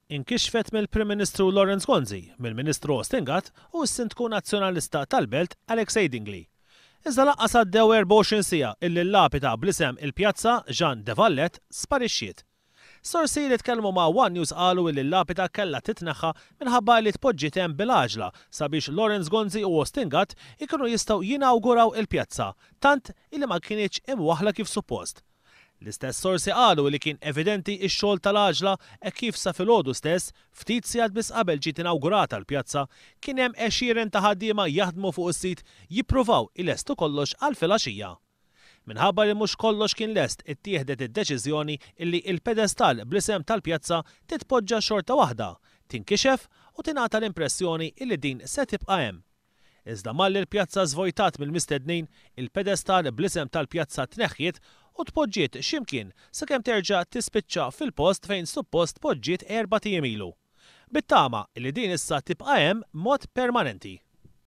inkixfet mill-Prim Ministru Lawrence Gonzi, mill-Ministru Ostingat u s-Sindku Nazzjonalista tal-Belt Alex Headingley. Iżda laqqas għaddew 24 siegħa illi l-lapida bl-isem il-Pjazza Jean de Vallet sparixxiet. Sorsi li tkellmu ma' One News qalu li l-lapida kellha titneħħa minħabba li tpoġġiet hemm bil-għaġla sabiex Lawrence Gonzi u Ostingat ikunu jistgħu jinawguraw il-pjazza, tant illi ma kienx imwaħħla kif suppost. L-istess sorsi qalu li kien evidenti x-xogħol tal-għaġla kif sa filgħodu stess ftit sigħat biss qabel ġiet inawgurata l-pjazza kien hemm għexieren ta' ħaddiema jaħdmu fuq is-sit jippruvaw ilestu kollox għal filgħaxija. Minħabba li mhux kollox kien lest ittieħdet id-deċiżjoni illi il-pedestal bl-isem tal-pjazza titpoġġa xorta waħda, tinkixef u tingħata l-impressjoni illi din se tibqa' hemm. Iżda malli l-pjazza żvojtat mill-mistednin, il-pedestal bl-isem tal-pjazza tneħħiet u tpoġġiet x'imkien sakemm terġa' tispiċċa fil-post fejn suppost poġġiet 4 ijiem ilu. Bit-tama li din issa tibqa' hemm mod permanenti.